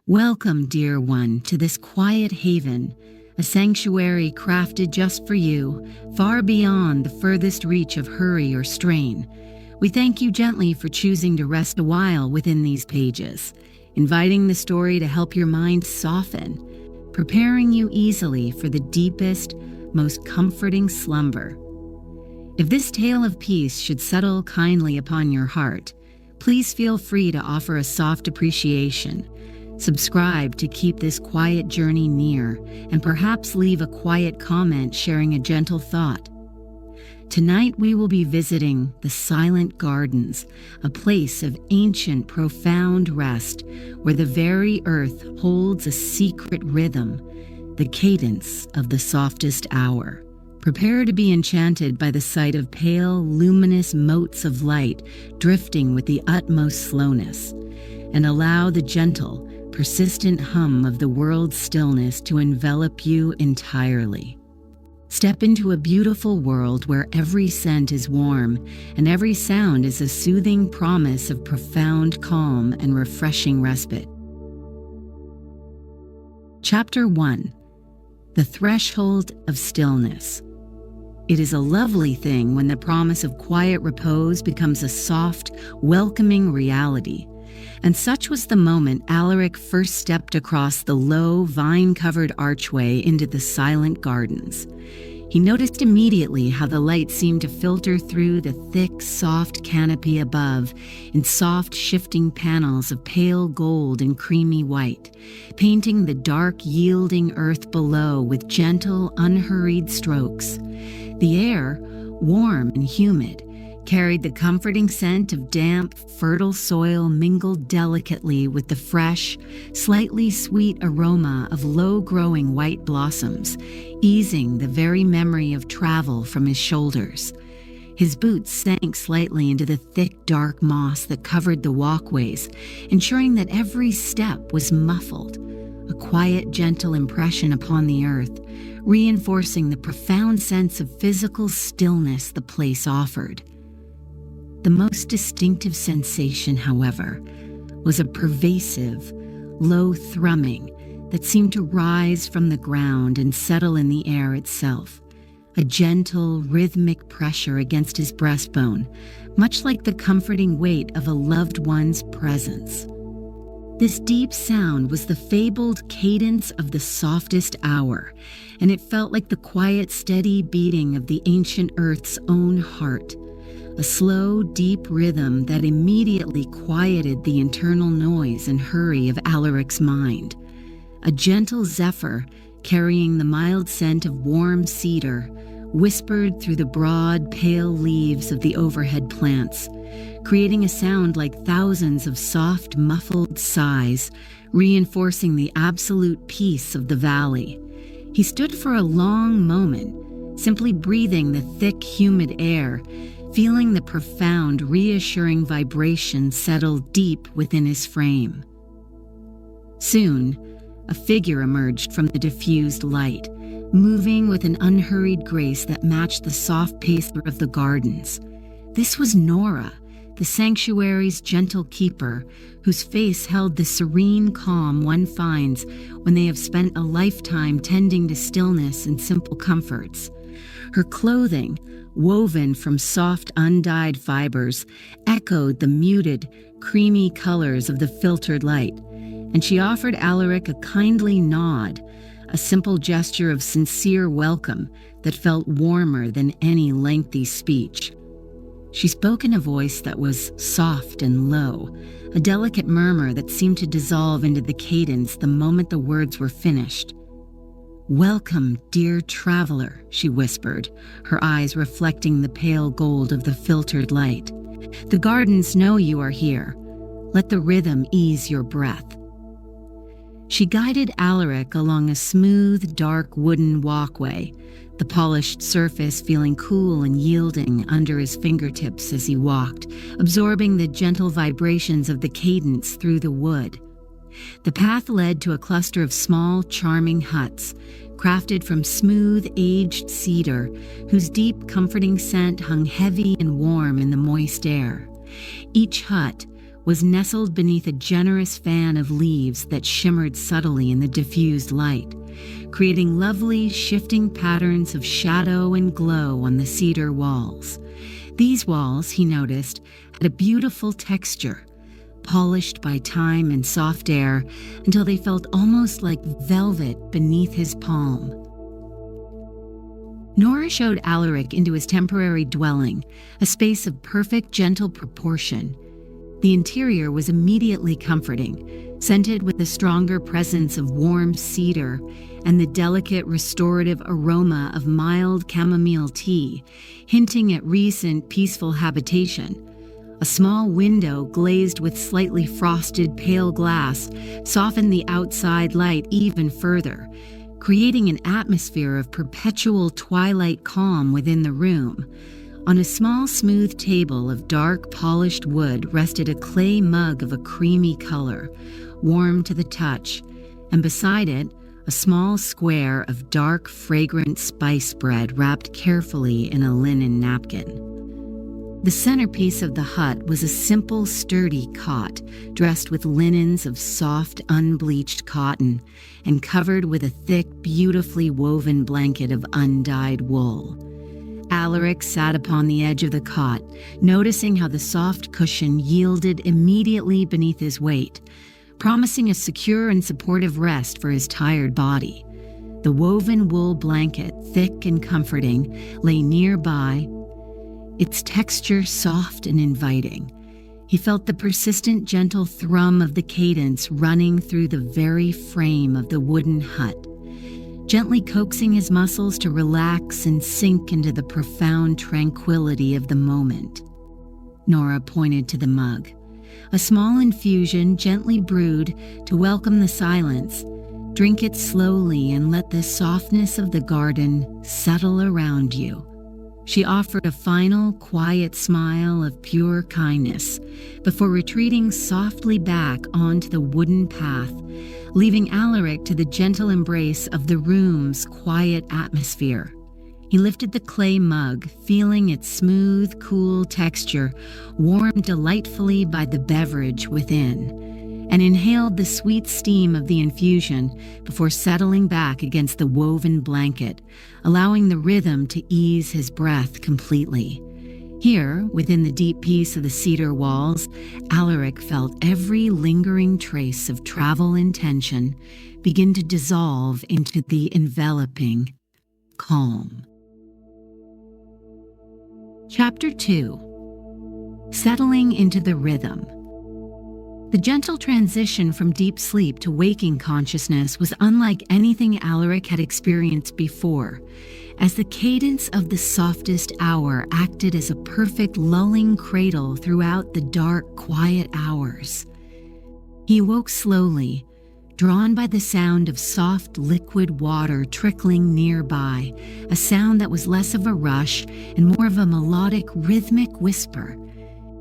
Welcome, dear one, to this quiet haven, a sanctuary crafted just for you, far beyond the furthest reach of hurry or strain. We thank you gently for choosing to rest a while within these pages, inviting the story to help your mind soften, preparing you easily for the deepest, most comforting slumber. If this tale of peace should settle kindly upon your heart, please feel free to offer a soft appreciation. Subscribe to keep this quiet journey near, and perhaps leave a quiet comment sharing a gentle thought. Tonight we will be visiting the Silent Gardens, a place of ancient, profound rest, where the very earth holds a secret rhythm, the cadence of the softest hour. Prepare to be enchanted by the sight of pale, luminous motes of light drifting with the utmost slowness, and allow the gentle, persistent hum of the world's stillness to envelop you entirely. Step into a beautiful world where every scent is warm and every sound is a soothing promise of profound calm and refreshing respite. Chapter 1. The Threshold of Stillness. It is a lovely thing when the promise of quiet repose becomes a soft, welcoming reality. And such was the moment Alaric first stepped across the low, vine-covered archway into the Silent Gardens. He noticed immediately how the light seemed to filter through the thick, soft canopy above in soft, shifting panels of pale gold and creamy white, painting the dark, yielding earth below with gentle, unhurried strokes. The air, warm and humid, carried the comforting scent of damp, fertile soil mingled delicately with the fresh, slightly sweet aroma of low-growing white blossoms, easing the very memory of travel from his shoulders. His boots sank slightly into the thick, dark moss that covered the walkways, ensuring that every step was muffled, a quiet, gentle impression upon the earth, reinforcing the profound sense of physical stillness the place offered. The most distinctive sensation, however, was a pervasive, low thrumming that seemed to rise from the ground and settle in the air itself, a gentle, rhythmic pressure against his breastbone, much like the comforting weight of a loved one's presence. This deep sound was the fabled cadence of the softest hour, and it felt like the quiet, steady beating of the ancient earth's own heart. A slow, deep rhythm that immediately quieted the internal noise and hurry of Alaric's mind. A gentle zephyr, carrying the mild scent of warm cedar, whispered through the broad, pale leaves of the overhead plants, creating a sound like thousands of soft, muffled sighs, reinforcing the absolute peace of the valley. He stood for a long moment, simply breathing the thick, humid air, feeling the profound, reassuring vibration settle deep within his frame. Soon, a figure emerged from the diffused light, moving with an unhurried grace that matched the soft pace of the gardens. This was Nora, the sanctuary's gentle keeper, whose face held the serene calm one finds when they have spent a lifetime tending to stillness and simple comforts. Her clothing, woven from soft, undyed fibers, echoed the muted, creamy colors of the filtered light, and she offered Alaric a kindly nod, a simple gesture of sincere welcome that felt warmer than any lengthy speech. She spoke in a voice that was soft and low, a delicate murmur that seemed to dissolve into the cadence the moment the words were finished. "Welcome, dear traveler," she whispered, her eyes reflecting the pale gold of the filtered light. "The gardens know you are here. Let the rhythm ease your breath." She guided Alaric along a smooth, dark wooden walkway, the polished surface feeling cool and yielding under his fingertips as he walked, absorbing the gentle vibrations of the cadence through the wood. The path led to a cluster of small, charming huts, crafted from smooth, aged cedar, whose deep, comforting scent hung heavy and warm in the moist air. Each hut, was nestled beneath a generous fan of leaves that shimmered subtly in the diffused light, creating lovely, shifting patterns of shadow and glow on the cedar walls. These walls, he noticed, had a beautiful texture, polished by time and soft air until they felt almost like velvet beneath his palm. Nora showed Alaric into his temporary dwelling, a space of perfect, gentle proportion. The interior was immediately comforting, scented with the stronger presence of warm cedar and the delicate restorative aroma of mild chamomile tea, hinting at recent peaceful habitation. A small window glazed with slightly frosted pale glass softened the outside light even further, creating an atmosphere of perpetual twilight calm within the room. On a small smooth table of dark polished wood rested a clay mug of a creamy color, warm to the touch, and beside it, a small square of dark, fragrant spice bread wrapped carefully in a linen napkin. The centerpiece of the hut was a simple, sturdy cot, dressed with linens of soft, unbleached cotton and covered with a thick, beautifully woven blanket of undyed wool. Alaric sat upon the edge of the cot, noticing how the soft cushion yielded immediately beneath his weight, promising a secure and supportive rest for his tired body. The woven wool blanket, thick and comforting, lay nearby, its texture soft and inviting. He felt the persistent, gentle thrum of the cadence running through the very frame of the wooden hut, gently coaxing his muscles to relax and sink into the profound tranquility of the moment. Nora pointed to the mug, a small infusion gently brewed to welcome the silence. Drink it slowly and let the softness of the garden settle around you. She offered a final, quiet smile of pure kindness before retreating softly back onto the wooden path, leaving Alaric to the gentle embrace of the room's quiet atmosphere. He lifted the clay mug, feeling its smooth, cool texture warmed delightfully by the beverage within, and inhaled the sweet steam of the infusion before settling back against the woven blanket, allowing the rhythm to ease his breath completely. Here, within the deep peace of the cedar walls, Alaric felt every lingering trace of travel intention begin to dissolve into the enveloping calm. Chapter 2. Settling into the rhythm. The gentle transition from deep sleep to waking consciousness was unlike anything Alaric had experienced before, as the cadence of the softest hour acted as a perfect lulling cradle throughout the dark, quiet hours. He awoke slowly, drawn by the sound of soft liquid water trickling nearby, a sound that was less of a rush and more of a melodic, rhythmic whisper.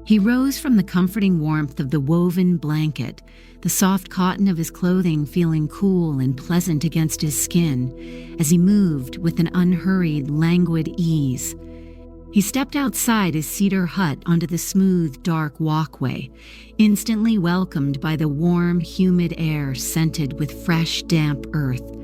He rose from the comforting warmth of the woven blanket, the soft cotton of his clothing feeling cool and pleasant against his skin, as he moved with an unhurried, languid ease. He stepped outside his cedar hut onto the smooth, dark walkway, instantly welcomed by the warm, humid air scented with fresh, damp earth.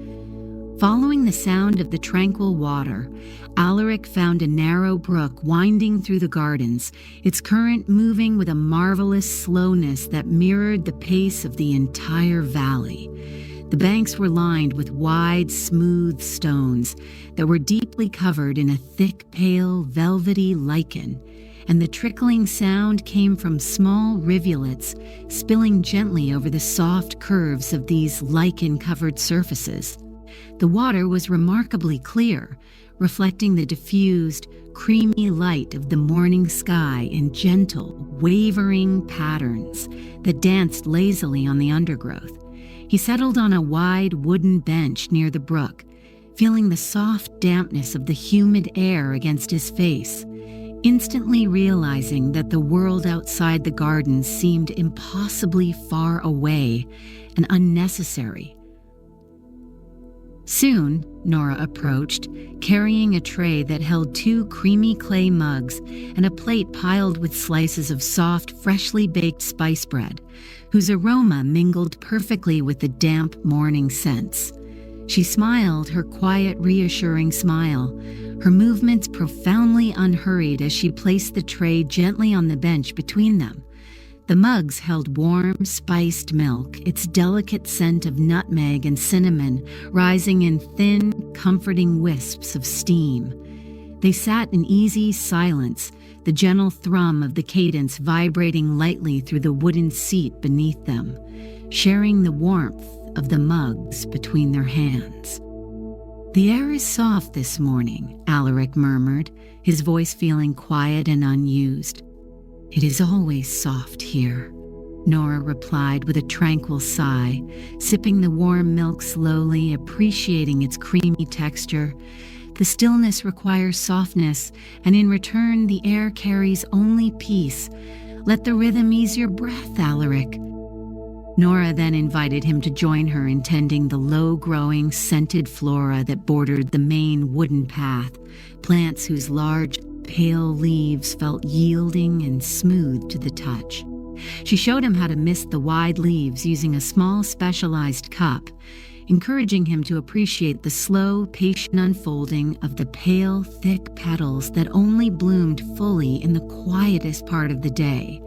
Following the sound of the tranquil water, Alaric found a narrow brook winding through the gardens, its current moving with a marvelous slowness that mirrored the pace of the entire valley. The banks were lined with wide, smooth stones that were deeply covered in a thick, pale, velvety lichen, and the trickling sound came from small rivulets spilling gently over the soft curves of these lichen-covered surfaces. The water was remarkably clear, reflecting the diffused, creamy light of the morning sky in gentle, wavering patterns that danced lazily on the undergrowth. He settled on a wide wooden bench near the brook, feeling the soft dampness of the humid air against his face, instantly realizing that the world outside the garden seemed impossibly far away and unnecessary. Soon, Nora approached, carrying a tray that held 2 creamy clay mugs and a plate piled with slices of soft, freshly baked spice bread, whose aroma mingled perfectly with the damp morning scents. She smiled her quiet, reassuring smile, her movements profoundly unhurried as she placed the tray gently on the bench between them. The mugs held warm, spiced milk, its delicate scent of nutmeg and cinnamon rising in thin, comforting wisps of steam. They sat in easy silence, the gentle thrum of the cadence vibrating lightly through the wooden seat beneath them, sharing the warmth of the mugs between their hands. "The air is soft this morning," Alaric murmured, his voice feeling quiet and unused. "It is always soft here," Nora replied with a tranquil sigh, sipping the warm milk slowly, appreciating its creamy texture. "The stillness requires softness, and in return the air carries only peace. Let the rhythm ease your breath, Alaric." Nora then invited him to join her in tending the low-growing, scented flora that bordered the main wooden path, plants whose large, pale leaves felt yielding and smooth to the touch. She showed him how to mist the wide leaves using a small specialized cup, encouraging him to appreciate the slow, patient unfolding of the pale, thick petals that only bloomed fully in the quietest part of the day.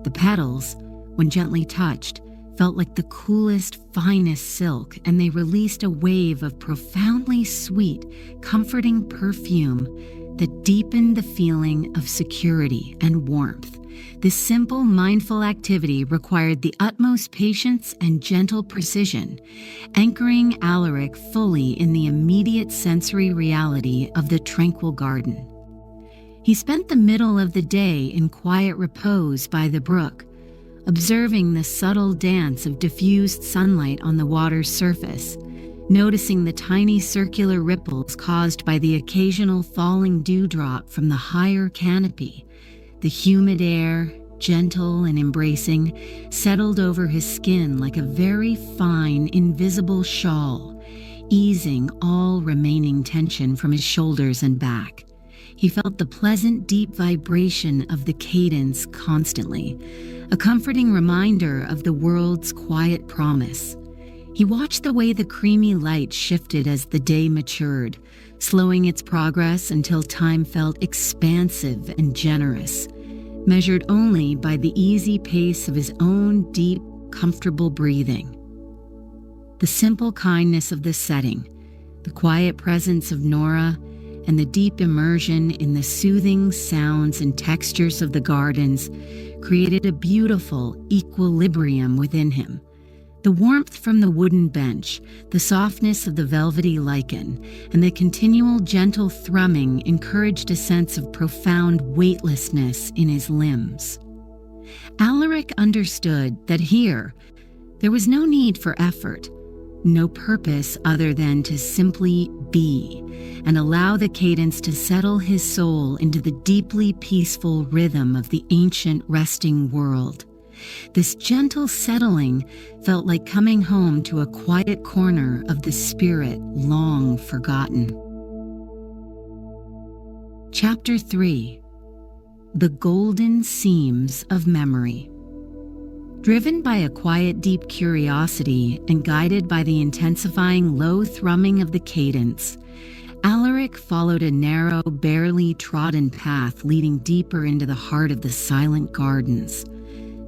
The petals, when gently touched, felt like the coolest, finest silk, and they released a wave of profoundly sweet, comforting perfume that deepened the feeling of security and warmth. This simple, mindful activity required the utmost patience and gentle precision, anchoring Alaric fully in the immediate sensory reality of the tranquil garden. He spent the middle of the day in quiet repose by the brook, observing the subtle dance of diffused sunlight on the water's surface, noticing the tiny circular ripples caused by the occasional falling dewdrop from the higher canopy. The humid air, gentle and embracing, settled over his skin like a very fine, invisible shawl, easing all remaining tension from his shoulders and back. He felt the pleasant, deep vibration of the cadence constantly, a comforting reminder of the world's quiet promise. He watched the way the creamy light shifted as the day matured, slowing its progress until time felt expansive and generous, measured only by the easy pace of his own deep, comfortable breathing. The simple kindness of the setting, the quiet presence of Nora, and the deep immersion in the soothing sounds and textures of the gardens created a beautiful equilibrium within him. The warmth from the wooden bench, the softness of the velvety lichen, and the continual gentle thrumming encouraged a sense of profound weightlessness in his limbs. Alaric understood that here, there was no need for effort, no purpose other than to simply be and allow the cadence to settle his soul into the deeply peaceful rhythm of the ancient resting world. This gentle settling felt like coming home to a quiet corner of the spirit long forgotten. Chapter 3. The Golden Seams of Memory. Driven by a quiet, deep curiosity and guided by the intensifying low thrumming of the cadence, Alaric followed a narrow, barely trodden path leading deeper into the heart of the silent gardens.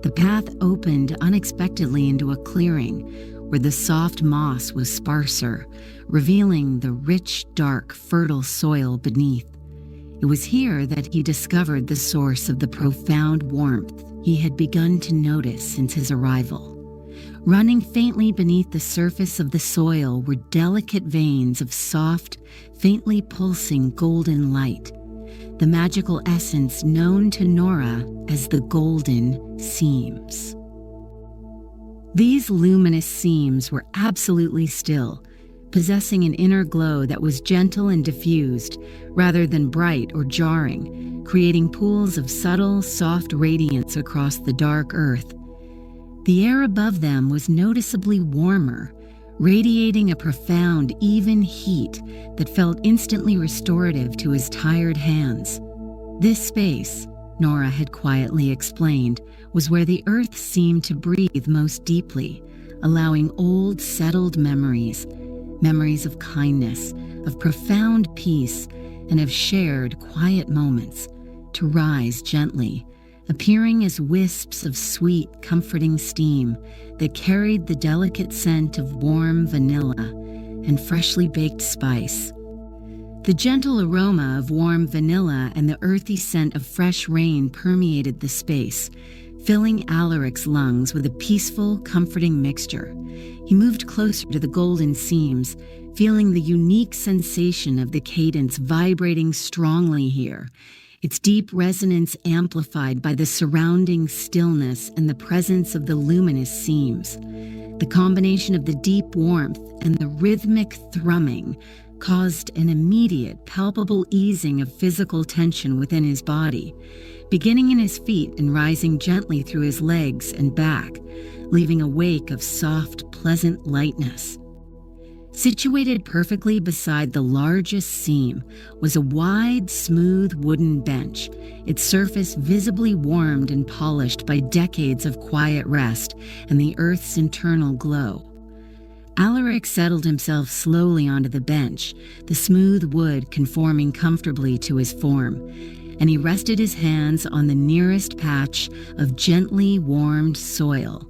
The path opened unexpectedly into a clearing where the soft moss was sparser, revealing the rich, dark, fertile soil beneath. It was here that he discovered the source of the profound warmth he had begun to notice since his arrival. Running faintly beneath the surface of the soil were delicate veins of soft, faintly pulsing golden light, the magical essence known to Nora as the golden seams. These luminous seams were absolutely still, possessing an inner glow that was gentle and diffused, rather than bright or jarring, creating pools of subtle, soft radiance across the dark earth. The air above them was noticeably warmer, radiating a profound, even heat that felt instantly restorative to his tired hands. This space, Nora had quietly explained, was where the earth seemed to breathe most deeply, allowing old, settled memories of kindness, of profound peace, and of shared, quiet moments, to rise gently, appearing as wisps of sweet, comforting steam that carried the delicate scent of warm vanilla and freshly baked spice. The gentle aroma of warm vanilla and the earthy scent of fresh rain permeated the space, filling Alaric's lungs with a peaceful, comforting mixture. He moved closer to the golden seams, feeling the unique sensation of the cadence vibrating strongly here, its deep resonance amplified by the surrounding stillness and the presence of the luminous seams. The combination of the deep warmth and the rhythmic thrumming caused an immediate, palpable easing of physical tension within his body, beginning in his feet and rising gently through his legs and back, leaving a wake of soft, pleasant lightness. Situated perfectly beside the largest seam was a wide, smooth wooden bench, its surface visibly warmed and polished by decades of quiet rest and the earth's internal glow. Alaric settled himself slowly onto the bench, the smooth wood conforming comfortably to his form, and he rested his hands on the nearest patch of gently warmed soil.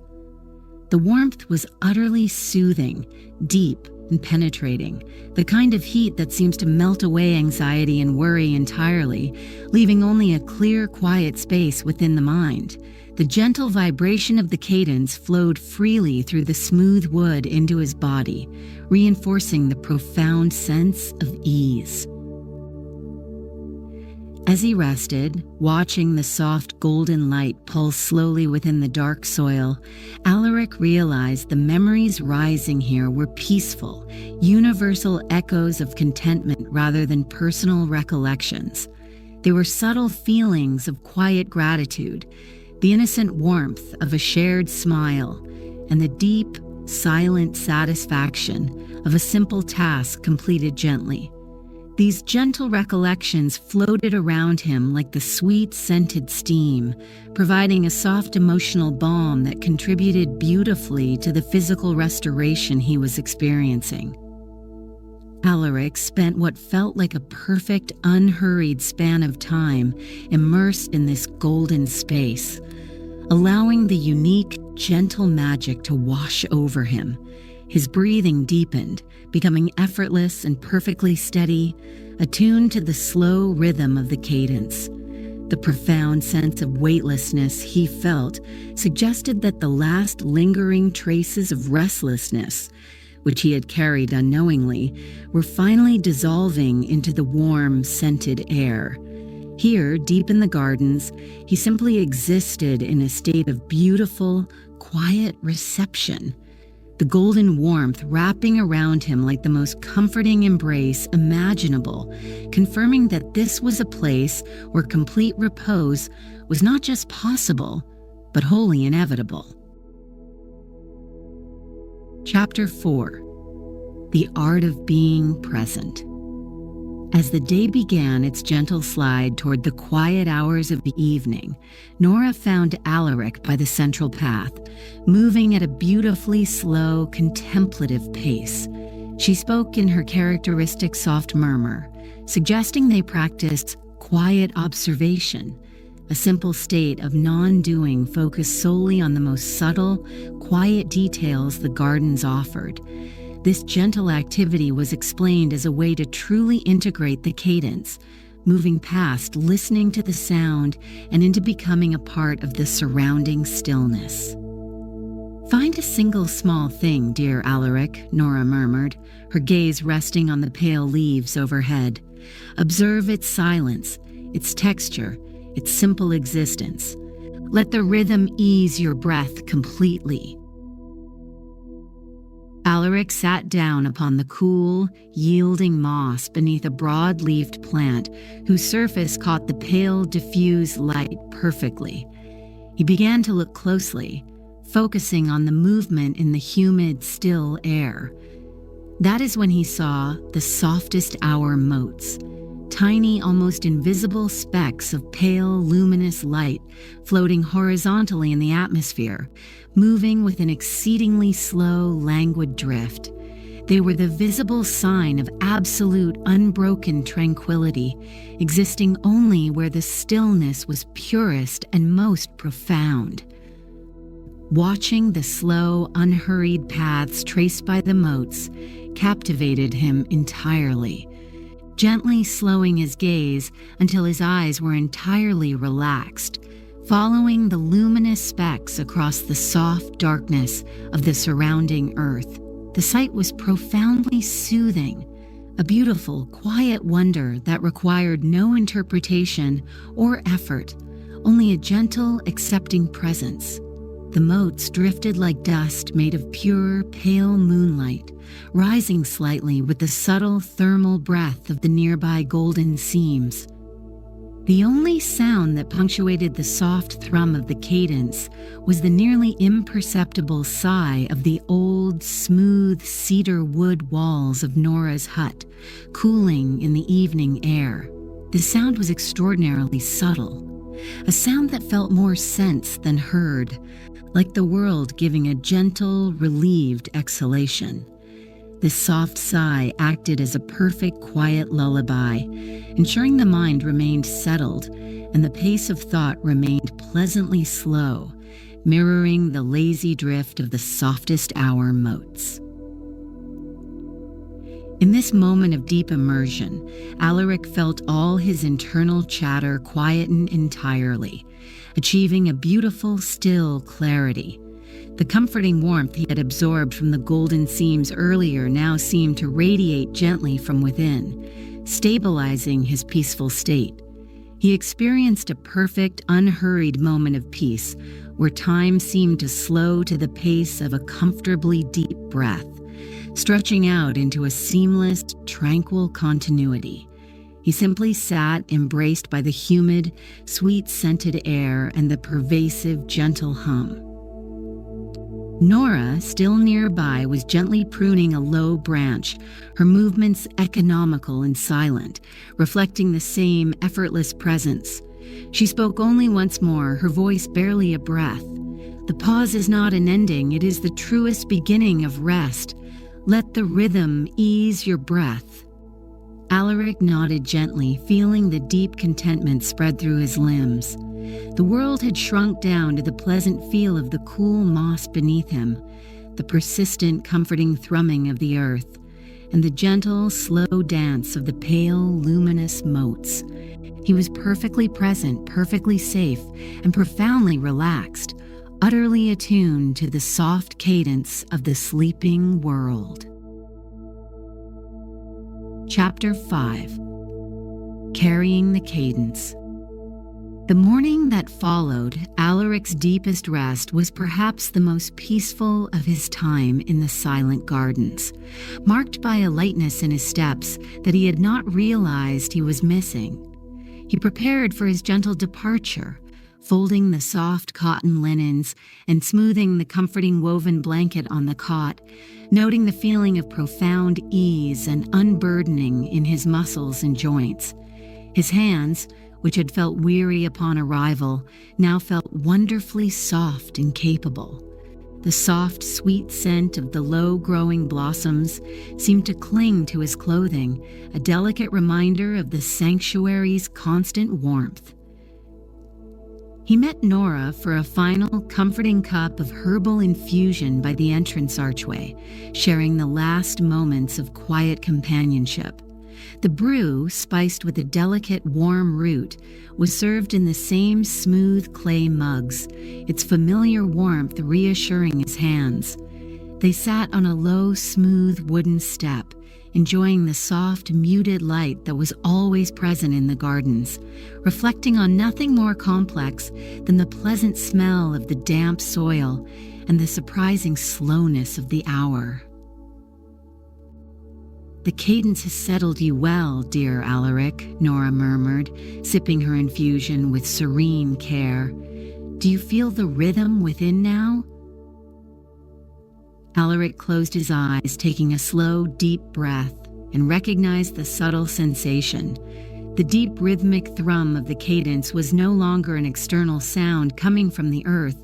The warmth was utterly soothing, deep, and penetrating, the kind of heat that seems to melt away anxiety and worry entirely, leaving only a clear, quiet space within the mind. The gentle vibration of the cadence flowed freely through the smooth wood into his body, reinforcing the profound sense of ease. As he rested, watching the soft golden light pulse slowly within the dark soil, Alaric realized the memories rising here were peaceful, universal echoes of contentment rather than personal recollections. They were subtle feelings of quiet gratitude, the innocent warmth of a shared smile, and the deep, silent satisfaction of a simple task completed gently. These gentle recollections floated around him like the sweet, scented steam, providing a soft emotional balm that contributed beautifully to the physical restoration he was experiencing. Alaric spent what felt like a perfect, unhurried span of time immersed in this golden space, allowing the unique, gentle magic to wash over him. His breathing deepened, becoming effortless and perfectly steady, attuned to the slow rhythm of the cadence. The profound sense of weightlessness he felt suggested that the last lingering traces of restlessness, which he had carried unknowingly, were finally dissolving into the warm, scented air. Here, deep in the gardens, he simply existed in a state of beautiful, quiet reception, the golden warmth wrapping around him like the most comforting embrace imaginable, confirming that this was a place where complete repose was not just possible, but wholly inevitable. Chapter 4. The Art of Being Present. As the day began its gentle slide toward the quiet hours of the evening, Nora found Alaric by the central path, moving at a beautifully slow, contemplative pace. She spoke in her characteristic soft murmur, suggesting they practiced quiet observation, a simple state of non-doing focused solely on the most subtle, quiet details the gardens offered. This gentle activity was explained as a way to truly integrate the cadence, moving past listening to the sound and into becoming a part of the surrounding stillness. "Find a single small thing, dear Alaric," Nora murmured, her gaze resting on the pale leaves overhead. "Observe its silence, its texture, its simple existence. Let the rhythm ease your breath completely." Alaric sat down upon the cool, yielding moss beneath a broad-leaved plant whose surface caught the pale, diffuse light perfectly. He began to look closely, focusing on the movement in the humid, still air. That is when he saw the softest hour motes, tiny, almost invisible specks of pale, luminous light floating horizontally in the atmosphere, moving with an exceedingly slow, languid drift. They were the visible sign of absolute, unbroken tranquility, existing only where the stillness was purest and most profound. Watching the slow, unhurried paths traced by the motes captivated him entirely, gently slowing his gaze until his eyes were entirely relaxed, following the luminous specks across the soft darkness of the surrounding earth. The sight was profoundly soothing, a beautiful, quiet wonder that required no interpretation or effort, only a gentle, accepting presence. The motes drifted like dust made of pure, pale moonlight, rising slightly with the subtle thermal breath of the nearby golden seams. The only sound that punctuated the soft thrum of the cadence was the nearly imperceptible sigh of the old, smooth cedar wood walls of Nora's hut, cooling in the evening air. The sound was extraordinarily subtle, a sound that felt more sensed than heard, like the world giving a gentle, relieved exhalation. This soft sigh acted as a perfect, quiet lullaby, ensuring the mind remained settled and the pace of thought remained pleasantly slow, mirroring the lazy drift of the softest hour motes. In this moment of deep immersion, Alaric felt all his internal chatter quieten entirely, achieving a beautiful, still clarity. The comforting warmth he had absorbed from the golden seams earlier now seemed to radiate gently from within, stabilizing his peaceful state. He experienced a perfect, unhurried moment of peace, where time seemed to slow to the pace of a comfortably deep breath, stretching out into a seamless, tranquil continuity. He simply sat, embraced by the humid, sweet-scented air and the pervasive, gentle hum. Nora, still nearby, was gently pruning a low branch, her movements economical and silent, reflecting the same effortless presence. She spoke only once more, her voice barely a breath. "The pause is not an ending, it is the truest beginning of rest. Let the rhythm ease your breath." Alaric nodded gently, feeling the deep contentment spread through his limbs. The world had shrunk down to the pleasant feel of the cool moss beneath him, the persistent, comforting thrumming of the earth, and the gentle, slow dance of the pale, luminous motes. He was perfectly present, perfectly safe, and profoundly relaxed, utterly attuned to the soft cadence of the sleeping world. Chapter 5. Carrying the Cadence. The morning that followed Alaric's deepest rest was perhaps the most peaceful of his time in the silent gardens, marked by a lightness in his steps that he had not realized he was missing. He prepared for his gentle departure, folding the soft cotton linens and smoothing the comforting woven blanket on the cot, noting the feeling of profound ease and unburdening in his muscles and joints. His hands, which had felt weary upon arrival, now felt wonderfully soft and capable. The soft, sweet scent of the low-growing blossoms seemed to cling to his clothing, a delicate reminder of the sanctuary's constant warmth. He met Nora for a final, comforting cup of herbal infusion by the entrance archway, sharing the last moments of quiet companionship. The brew, spiced with a delicate, warm root, was served in the same smooth clay mugs, its familiar warmth reassuring his hands. They sat on a low, smooth wooden step, enjoying the soft, muted light that was always present in the gardens, reflecting on nothing more complex than the pleasant smell of the damp soil and the surprising slowness of the hour. "The cadence has settled you well, dear Alaric," Nora murmured, sipping her infusion with serene care. "Do you feel the rhythm within now?" Alaric closed his eyes, taking a slow, deep breath, and recognized the subtle sensation. The deep rhythmic thrum of the cadence was no longer an external sound coming from the earth,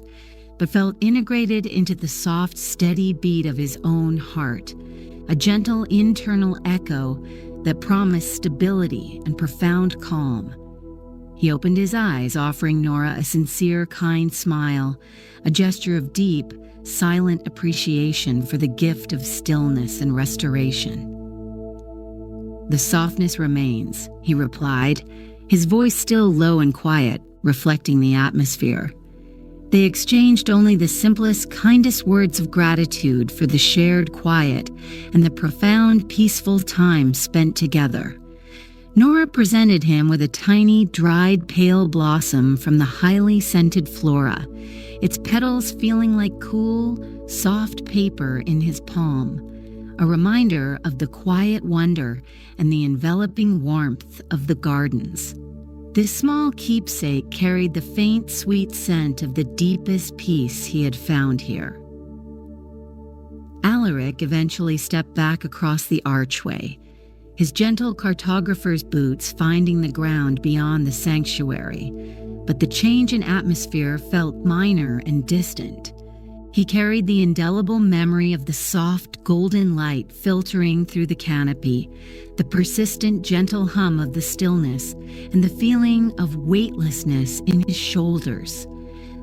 but felt integrated into the soft, steady beat of his own heart, a gentle internal echo that promised stability and profound calm. He opened his eyes, offering Nora a sincere, kind smile, a gesture of deep, silent appreciation for the gift of stillness and restoration. "The softness remains," he replied, his voice still low and quiet, reflecting the atmosphere. They exchanged only the simplest, kindest words of gratitude for the shared quiet and the profound, peaceful time spent together. Nora presented him with a tiny, dried, pale blossom from the highly scented flora, its petals feeling like cool, soft paper in his palm, a reminder of the quiet wonder and the enveloping warmth of the gardens. This small keepsake carried the faint, sweet scent of the deepest peace he had found here. Alaric eventually stepped back across the archway, his gentle cartographer's boots finding the ground beyond the sanctuary, but the change in atmosphere felt minor and distant. He carried the indelible memory of the soft, golden light filtering through the canopy, the persistent, gentle hum of the stillness, and the feeling of weightlessness in his shoulders.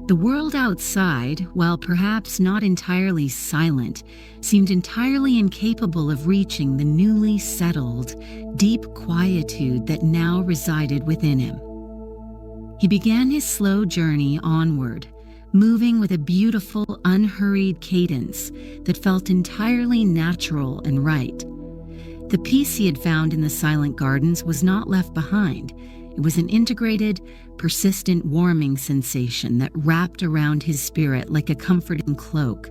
The world outside, while perhaps not entirely silent, seemed entirely incapable of reaching the newly settled, deep quietude that now resided within him. He began his slow journey onward, moving with a beautiful, unhurried cadence that felt entirely natural and right. The peace he had found in the silent gardens was not left behind. It was an integrated, persistent, warming sensation that wrapped around his spirit like a comforting cloak,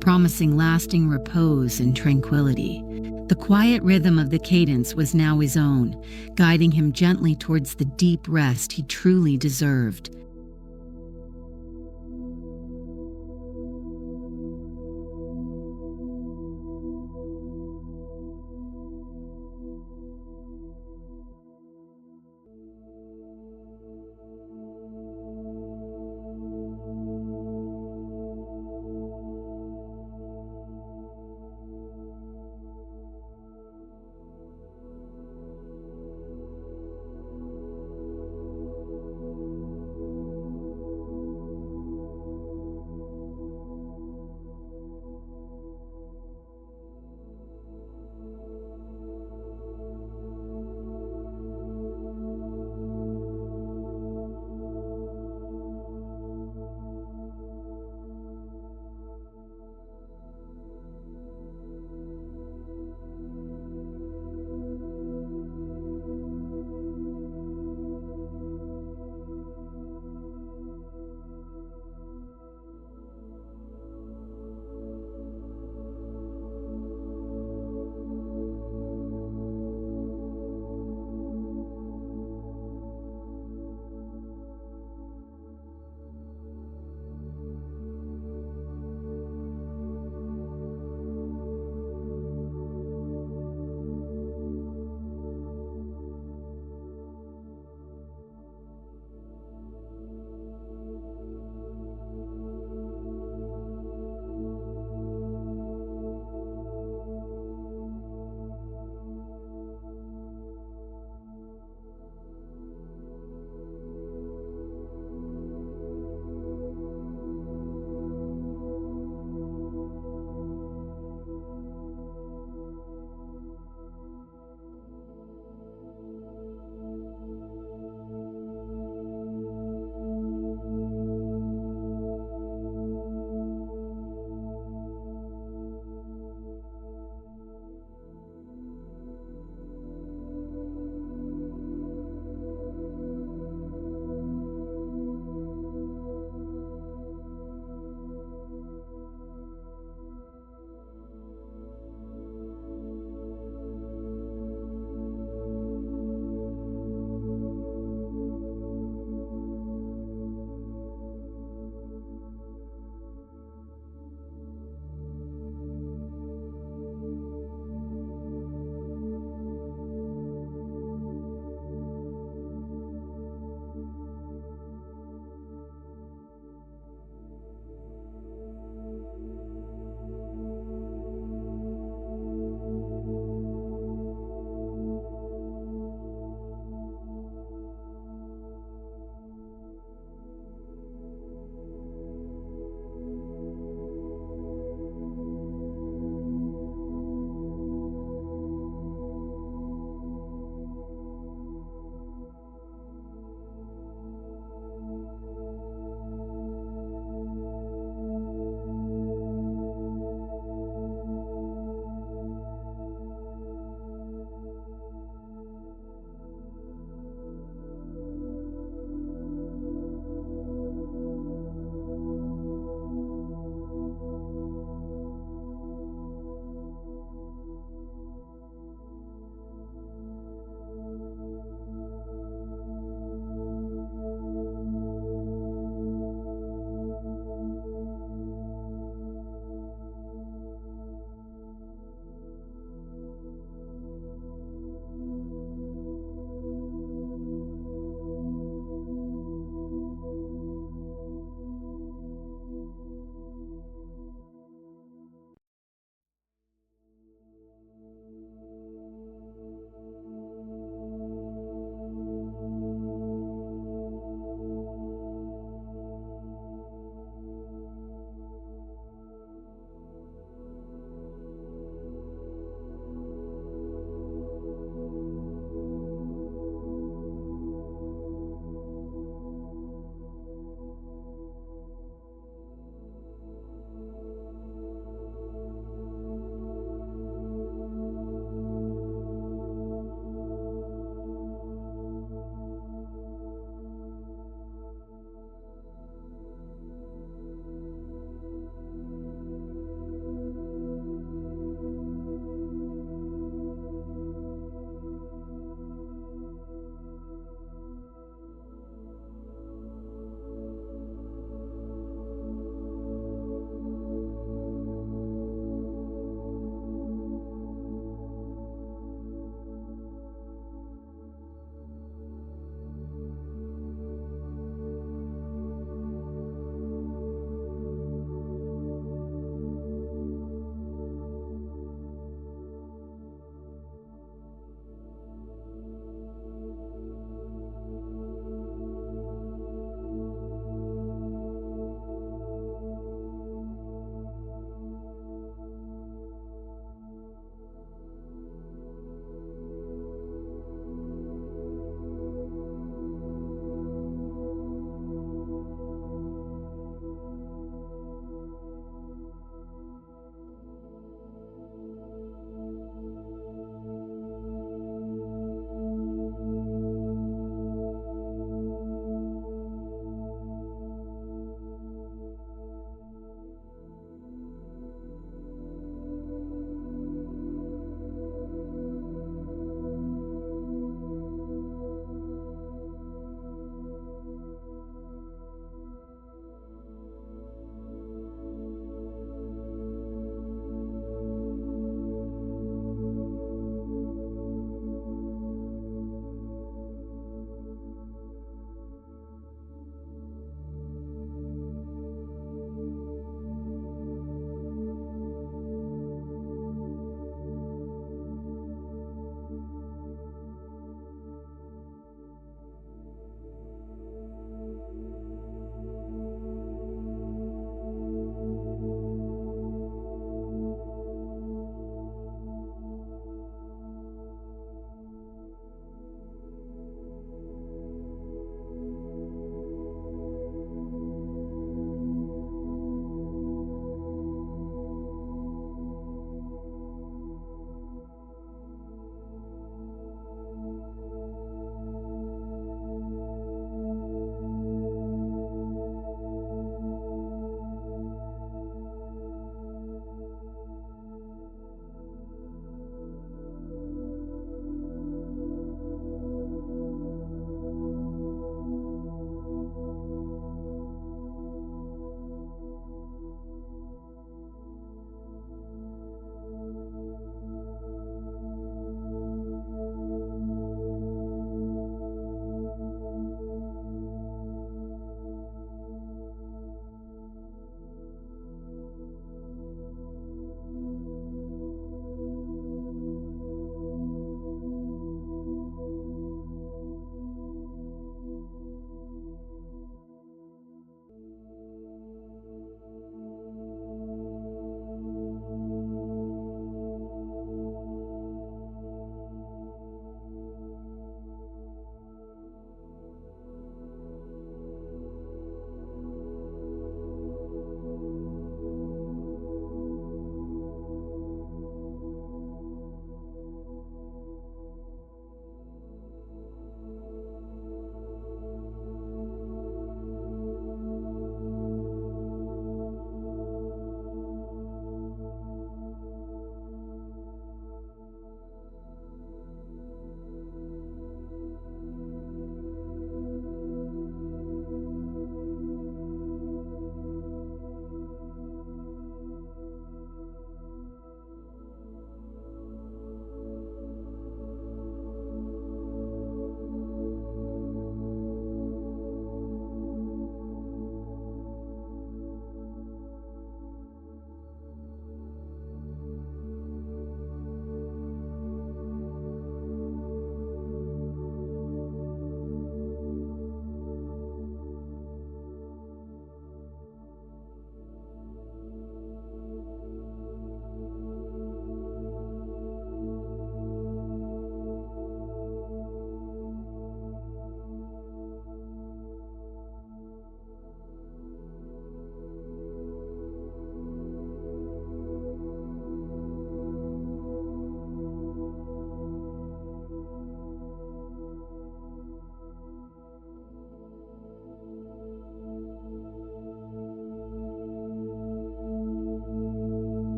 promising lasting repose and tranquility. The quiet rhythm of the cadence was now his own, guiding him gently towards the deep rest he truly deserved.